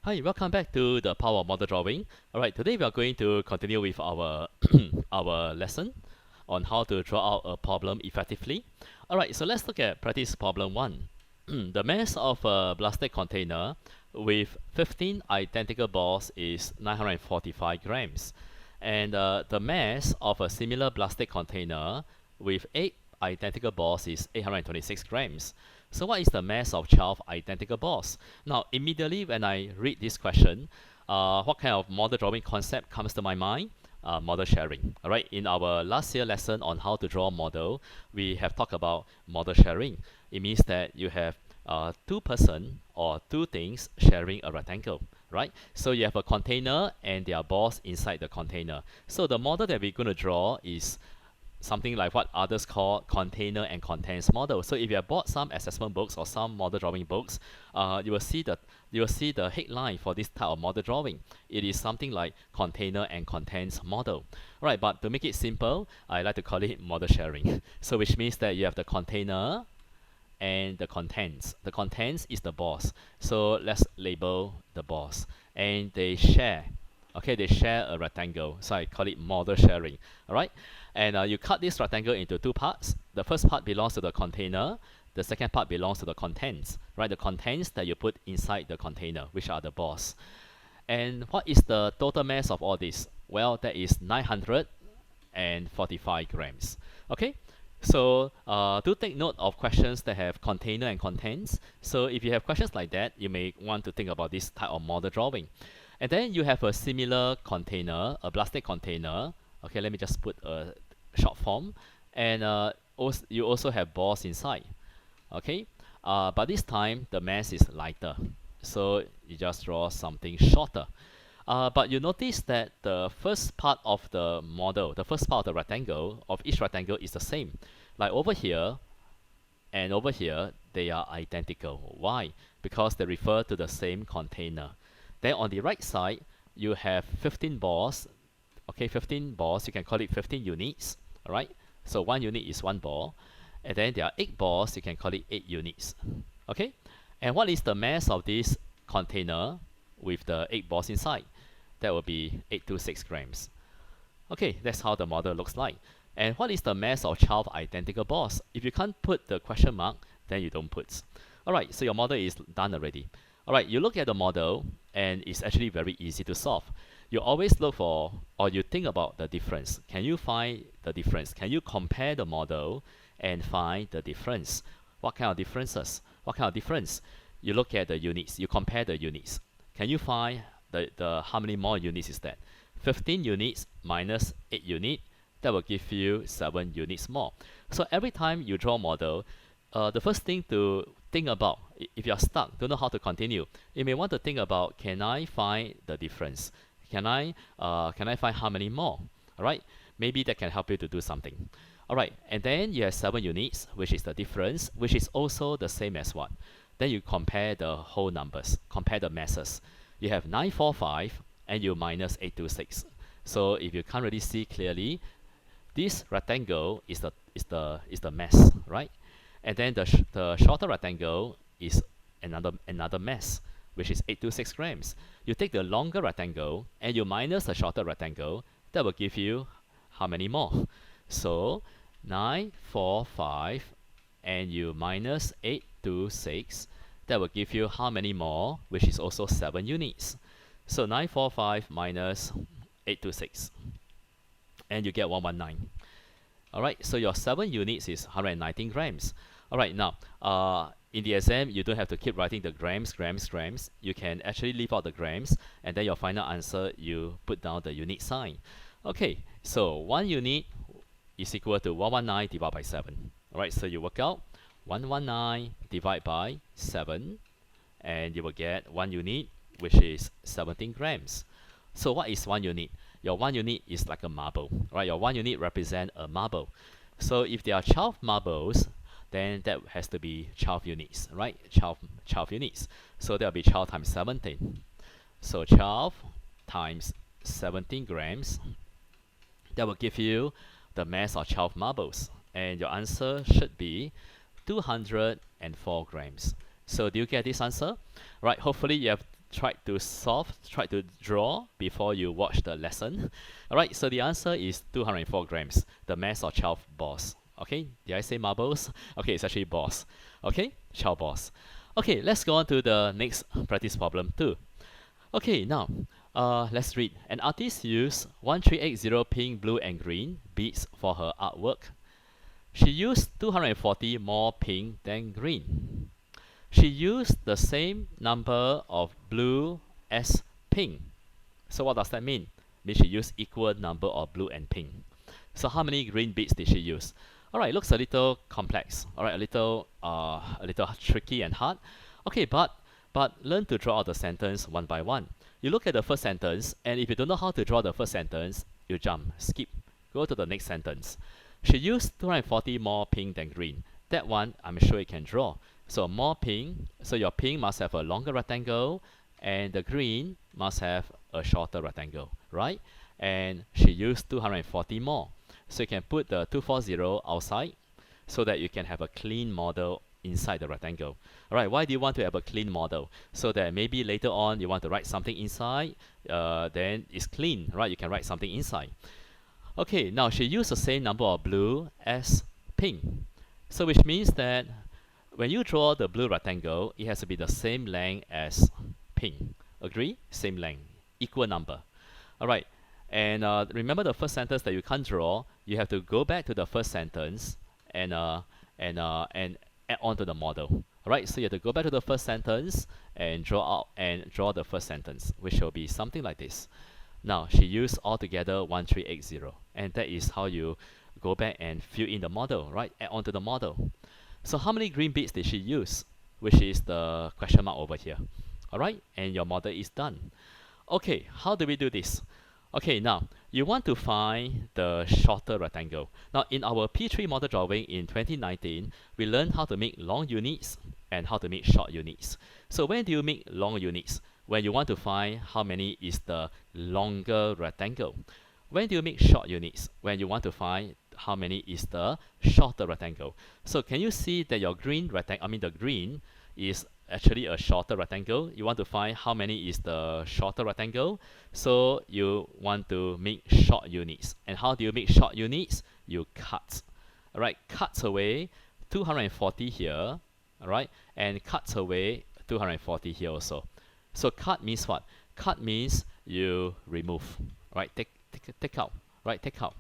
Hi, welcome back to the Power of Model Drawing. Alright, today we are going to continue with our our lesson on how to draw out a problem effectively. Alright, so let's look at practice problem 1. The mass of a plastic container with 15 identical balls is 945 grams. And the mass of a similar plastic container with 8 identical balls is 826 grams. So what is the mass of 12 identical balls? Now, immediately when I read this question, what kind of model drawing concept comes to my mind? Model sharing. All right. In our last year lesson on how to draw a model, we have talked about model sharing. It means that you have two person or two things sharing a rectangle, right? So you have a container and there are balls inside the container. So the model that we're going to draw is something like what others call container and contents model. So if you have bought some assessment books or some model drawing books, you will see the headline for this type of model drawing. It is something like container and contents model. Right, but to make it simple, I like to call it model sharing. So which means that you have the container and the contents. The contents is the balls. So let's label the balls. And they share. Okay, they share a rectangle. So I call it model sharing. Alright? And you cut this rectangle into two parts. The first part belongs to the container. The second part belongs to the contents. Right? The contents that you put inside the container, which are the balls. And what is the total mass of all this? Well, that is 945 grams. Okay? So do take note of questions that have container and contents. So if you have questions like that, you may want to think about this type of model drawing. And then you have a similar container, a plastic container. Okay, let me just put a short form. And you also have balls inside. Okay, but this time the mass is lighter. So you just draw something shorter. But you notice that the first part of the model, the first part of the rectangle, of each rectangle is the same. Like over here and over here, they are identical. Why? Because they refer to the same container. Then on the right side, you have 15 balls. Okay, 15 balls, you can call it 15 units. Alright, so one unit is one ball. And then there are 8 balls, you can call it 8 units. Okay, and what is the mass of this container with the 8 balls inside? That will be 826 grams. Okay, that's how the model looks like. And what is the mass of 12 identical balls? If you can't put the question mark, then you don't put. Alright, so your model is done already. Alright, you look at the model and it's actually very easy to solve. You always look for, or you think about the difference. Can you find the difference? Can you compare the model and find the difference? What kind of differences? What kind of difference? You look at the units, you compare the units. Can you find how many more units is that? 15 units minus 8 units, that will give you 7 units more. So every time you draw a model, the first thing to think about, if you are stuck, don't know how to continue, you may want to think about, can I find the difference? Can I find how many more? Alright, maybe that can help you to do something. Alright, and then you have 7 units, which is the difference, which is also the same as what? Then you compare the whole numbers, compare the masses. You have 945 and you minus 826. So if you can't really see clearly, this rectangle is the mass, right? And then the shorter rectangle is another mass, which is 826 grams. You take the longer rectangle and you minus the shorter rectangle, that will give you how many more? So 945 and you minus 826, that will give you how many more, which is also 7 units. So 945 minus 826, and you get 119. Alright, so your 7 units is 119 grams. Alright, now in the exam, you don't have to keep writing the grams. You can actually leave out the grams, and then your final answer, you put down the unit sign. Okay, so 1 unit is equal to 119 divided by 7. Alright, so you work out 119 divided by 7, and you will get 1 unit, which is 17 grams. So what is 1 unit? Your 1 unit is like a marble, right? Your 1 unit represents a marble. So if there are 12 marbles, then that has to be 12 units, right? 12 units. So that will be 12 times 17. So 12 times 17 grams, that will give you the mass of 12 marbles. And your answer should be 204 grams. So do you get this answer? Right, hopefully you have try to draw before you watch the lesson. Alright, so the answer is 204 grams, the mass of 12 balls. Okay, did I say marbles? Okay, it's actually balls. Okay, 12 balls. Okay, let's go on to the next practice problem 2. Okay, now let's read. An artist used 1380 pink, blue, and green beads for her artwork. She used 240 more pink than green. She used the same number of blue as pink. So what does that mean? Means she used equal number of blue and pink. So how many green beads did she use? Alright, looks a little complex. Alright, a little tricky and hard. Okay, but learn to draw out the sentence one by one. You look at the first sentence, and if you don't know how to draw the first sentence, you jump, skip, go to the next sentence. She used 240 more pink than green. That one, I'm sure you can draw. So more pink, so your pink must have a longer rectangle, and the green must have a shorter rectangle, right? And she used 240 more. So you can put the 240 outside so that you can have a clean model inside the rectangle. Alright, why do you want to have a clean model? So that maybe later on you want to write something inside, then it's clean, right? You can write something inside. Okay, now she used the same number of blue as pink. So which means that when you draw the blue rectangle, it has to be the same length as pink. Agree? Same length, equal number. Alright, and remember the first sentence that you can't draw, you have to go back to the first sentence and add on to the model. Alright, so you have to go back to the first sentence and draw the first sentence, which will be something like this. Now, she used altogether 1380, and that is how you go back and fill in the model, right? Add on to the model. So how many green beads did she use? Which is the question mark over here. Alright, and your model is done. Okay, how do we do this? Okay, now, you want to find the shorter rectangle. Now, in our P3 model drawing in 2019, we learned how to make long units and how to make short units. So when do you make long units? When you want to find how many is the longer rectangle. When do you make short units? When you want to find how many is the shorter rectangle. So can you see that your green rectangle, the green is actually a shorter rectangle. You want to find how many is the shorter rectangle. So you want to make short units. And how do you make short units? You cut. Alright, cut away 240 here. Alright, and cut away 240 here also. So cut means what? Cut means you remove. Right, take out. Right, take out.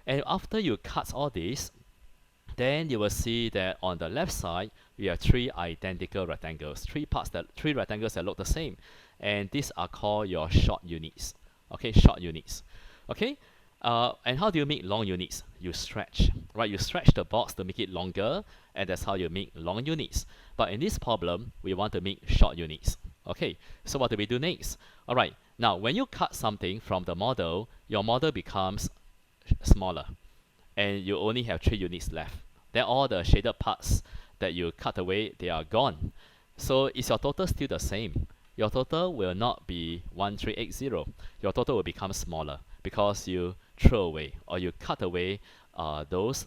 And after you cut all this, then you will see that on the left side we have three identical rectangles, three rectangles that look the same, and these are called your short units. Okay, short units. Okay, and how do you make long units? You stretch, right? You stretch the box to make it longer, and that's how you make long units. But in this problem, we want to make short units. Okay, so what do we do next? All right, now when you cut something from the model, your model becomes smaller, and you only have 3 units left. Then all the shaded parts that you cut away, they are gone. So is your total still the same? Your total will not be 1380. Your total will become smaller because you throw away or you cut away those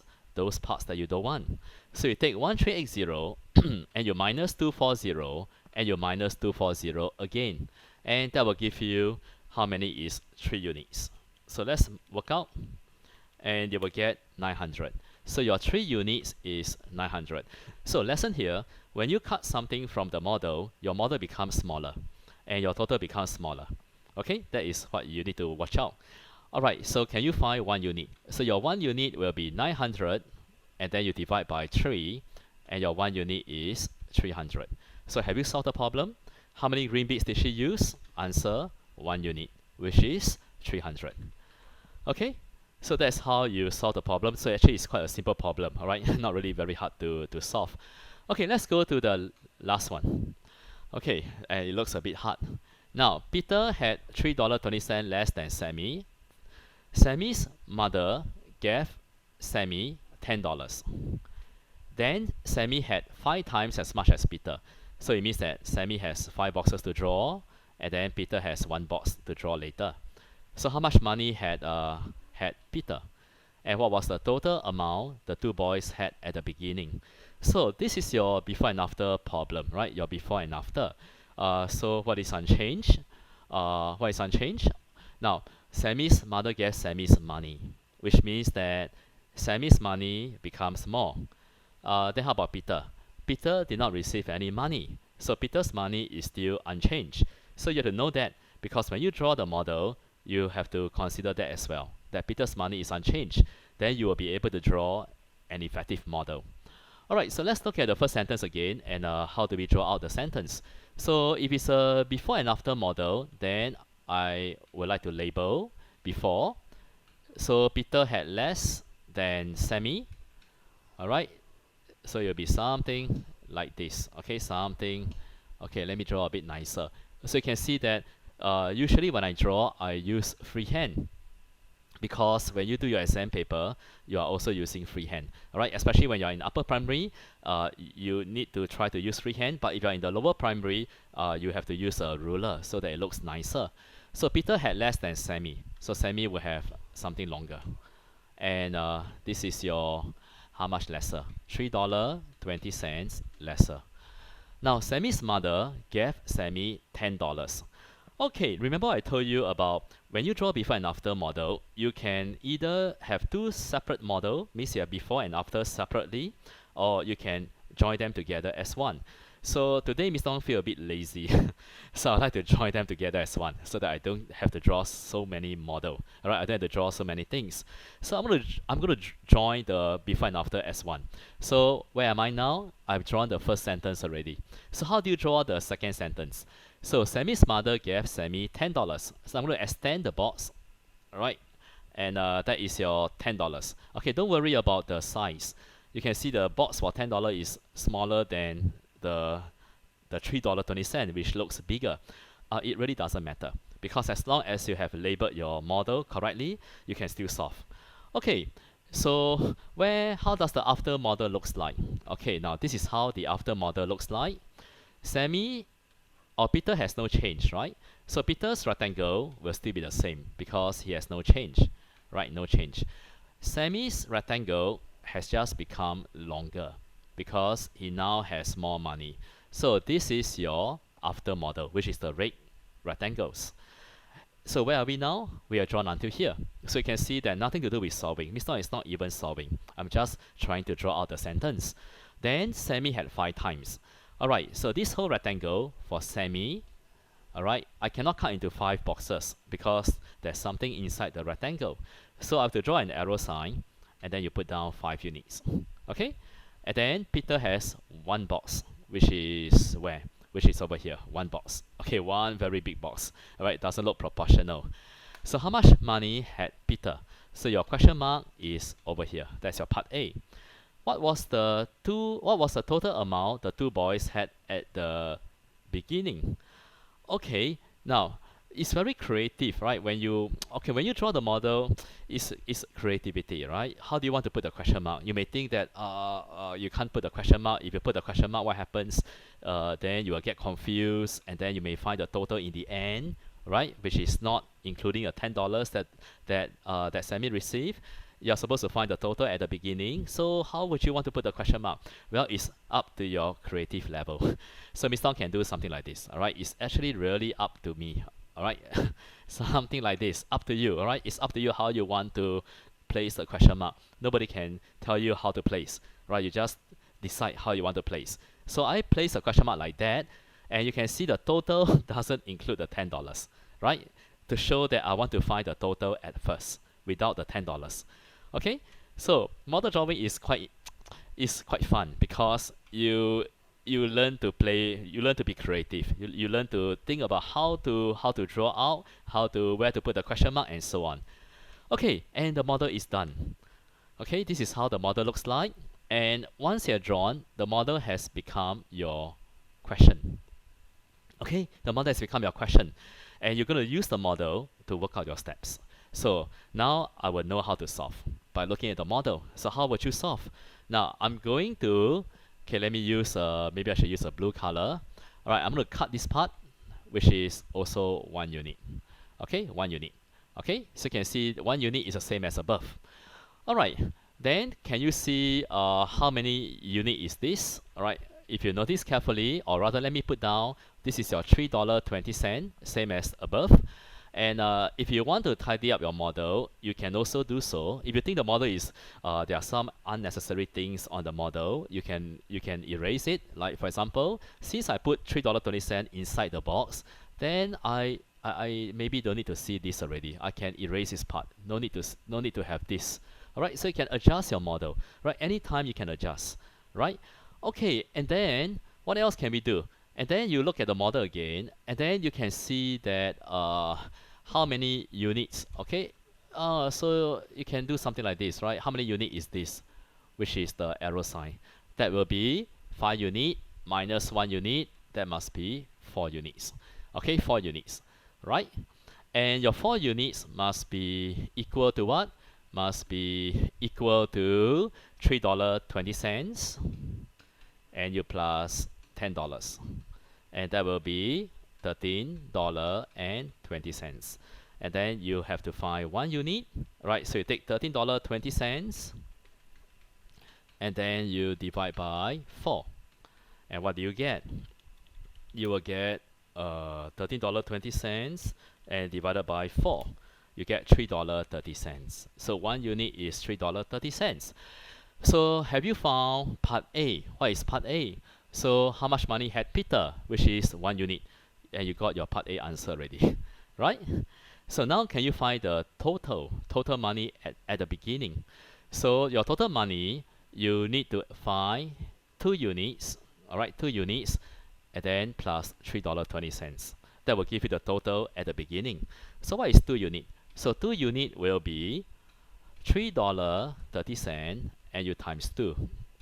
parts that you don't want. So you take 1380 and you minus 240 and you minus 240 again, and that will give you how many is 3 units. So let's work out, and you will get 900. So your 3 units is 900. So lesson here, when you cut something from the model, your model becomes smaller and your total becomes smaller. Okay, that is what you need to watch out. Alright, so can you find 1 unit? So your 1 unit will be 900, and then you divide by 3, and your 1 unit is 300. So have you solved the problem? How many green beads did she use? Answer, 1 unit, which is 300. Okay, so that's how you solve the problem. So actually it's quite a simple problem, alright? Not really very hard to solve. Okay, let's go to the last one. Okay, and it looks a bit hard. Now, Peter had $3.20 less than Sammy. Sammy's mother gave Sammy $10. Then Sammy had 5 times as much as Peter. So it means that Sammy has 5 boxes to draw, and then Peter has 1 box to draw later. So how much money had Peter? And what was the total amount the 2 boys had at the beginning? So this is your before and after problem, right? Your before and after. So what is unchanged? What is unchanged? Now, Sammy's mother gave Sammy's money, which means that Sammy's money becomes more. Then how about Peter? Peter did not receive any money, so Peter's money is still unchanged. So you have to know that, because when you draw the model, you have to consider that as well, that Peter's money is unchanged. Then you will be able to draw an effective model. Alright, so let's look at the first sentence again, and how do we draw out the sentence. So if it's a before and after model, then I would like to label before. So Peter had less than Sammy. Alright, so it'll be something like this. Okay, something. Okay, let me draw a bit nicer. So you can see that usually when I draw, I use freehand, because when you do your exam paper, you are also using freehand. Alright, especially when you're in upper primary, you need to try to use freehand. But if you're in the lower primary, you have to use a ruler so that it looks nicer. So Peter had less than Sammy, so Sammy will have something longer. And this is your how much lesser? $3.20 lesser. Now Sammy's mother gave Sammy $10. Okay, remember I told you about when you draw before and after model, you can either have two separate model, means you have before and after separately, or you can join them together as one. So today Mr. Ong feel a bit lazy, so I like to join them together as one, so that I don't have to draw so many model. Alright, I don't have to draw so many things. So I'm gonna join the before and after as one. So where am I now? I've drawn the first sentence already. So how do you draw the second sentence? So Sammy's mother gave Sammy $10. So I'm going to extend the box, alright, and that is your $10. Okay, don't worry about the size. You can see the box for $10 is smaller than the $3.20, which looks bigger. It really doesn't matter, because as long as you have labeled your model correctly, you can still solve. Okay, so how does the after model looks like? Okay, now this is how the after model looks like. Sammy or Peter has no change, right? So Peter's rectangle will still be the same because he has no change, right? No change. Sammy's rectangle has just become longer because he now has more money. So this is your after model, which is the red rectangles. So where are we now? We are drawn until here. So you can see that nothing to do with solving. Mr. is not even solving. I'm just trying to draw out the sentence. Then Sammy had 5 times. Alright, so this whole rectangle for Sammy, alright, I cannot cut into 5 boxes because there's something inside the rectangle. So I have to draw an arrow sign, and then you put down 5 units. Okay? And then Peter has 1 box, which is where? Which is over here, 1 box. Okay, 1 very big box. Alright, doesn't look proportional. So how much money had Peter? So your question mark is over here. That's your part A. What was the total amount the 2 boys had at the beginning? Okay, now it's very creative, right? When you draw the model, it's creativity, right? How do you want to put the question mark? You may think that you can't put the question mark. If you put the question mark, what happens? Then you will get confused, and then you may find the total in the end, right? Which is not including a $10 that Sammy received. You're supposed to find the total at the beginning. So how would you want to put the question mark? Well, it's up to your creative level. So Mr. Ong can do something like this. Alright, it's actually really up to me. Alright, something like this, up to you. Alright, it's up to you how you want to place the question mark. Nobody can tell you how to place. Right, you just decide how you want to place. So I place a question mark like that, and you can see the total doesn't include the $10. Right, to show that I want to find the total at first without the $10. Okay, so model drawing is quite fun because you learn to play, you learn to be creative, you learn to think about how to draw out, where to put the question mark, and so on. Okay, and the model is done. Okay, this is how the model looks like, and once you're drawn, the model has become your question. Okay, the model has become your question, and you're going to use the model to work out your steps. So now I will know how to solve by looking at the model. So how would you solve? Now I'm going to, okay, let me use, maybe I should use a blue color. Alright, I'm going to cut this part, which is also 1 unit. Okay, 1 unit. Okay, so you can see 1 unit is the same as above. Alright, then can you see how many unit is this? Alright, if you notice carefully, or rather let me put down This is your $3.20, same as above. And if you want to tidy up your model, you can also do so. If you think the model is there are some unnecessary things on the model, you can erase it. Like for example, since I put $3.20 inside the box, then I maybe don't need to see this already. I can erase this part. No need to have this. All right. So you can adjust your model. Right. Anytime you can adjust. Right. Okay. And then what else can we do? And then you look at the model again, and then you can see that how many units. Okay. So you can do something like this, right? How many unit is this? Which is the arrow sign. That will be 5 unit minus 1 unit. That must be 4 units. Okay, 4 units, right? And your 4 units must be equal to what? Must be equal to $3.20, and you plus $10, and that will be $13.20. And then you have to find 1 unit, right? So you take $13.20, and then you divide by 4. And what do you get? You will get $13.20 and divided by 4. You get $3.30. So 1 unit is $3.30. So have you found part A? What is part A? So how much money had Peter, which is 1 unit? And you got your part A answer already, right? So now can you find the total money at the beginning? So your total money, you need to find 2 units, all right, 2 units, and then plus $3.20. That will give you the total at the beginning. So what is 2 unit? So 2 unit will be $3.30, and you times 2,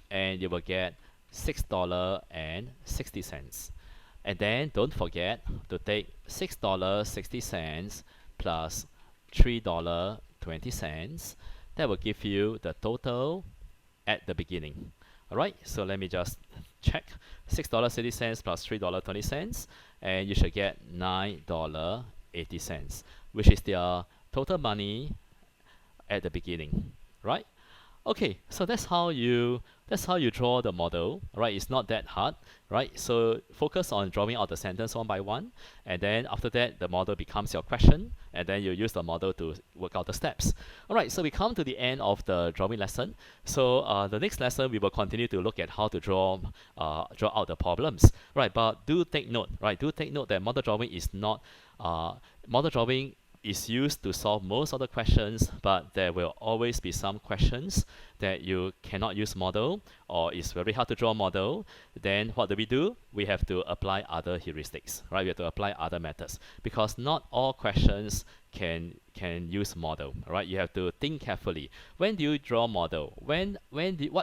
and you will get $6.60. And then don't forget to take $6.60 plus $3.20. That will give you the total at the beginning. Alright, so let me just check. $6.60 plus $3.20, and you should get $9.80, which is their total money at the beginning, right? Okay, so that's how you draw the model, right? It's not that hard, right? So focus on drawing out the sentence one by one, and then after that the model becomes your question, and then you use the model to work out the steps. All right, so we come to the end of the drawing lesson. So the next lesson we will continue to look at how to draw out the problems, right? But do take note, right? Do take note that model drawing is not model drawing is used to solve most of the questions, but there will always be some questions that you cannot use model, or it's very hard to draw model. Then what do? We have to apply other heuristics, right? We have to apply other methods, because not all questions can use model, right? You have to think carefully. When do you draw model? What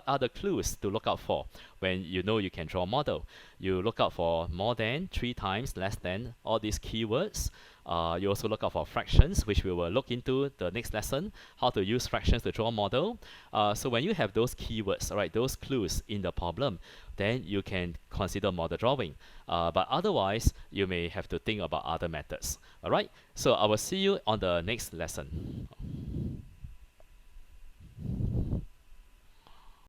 are the clues to look out for when you know you can draw model? You look out for more than, 3 times, less than, all these keywords. You also look out for fractions, which we will look into the next lesson, how to use fractions to draw model. So when you have those keywords, right, those clues in the problem, then you can consider model drawing. But otherwise, you may have to think about other methods. All right, so I will see you on the next lesson.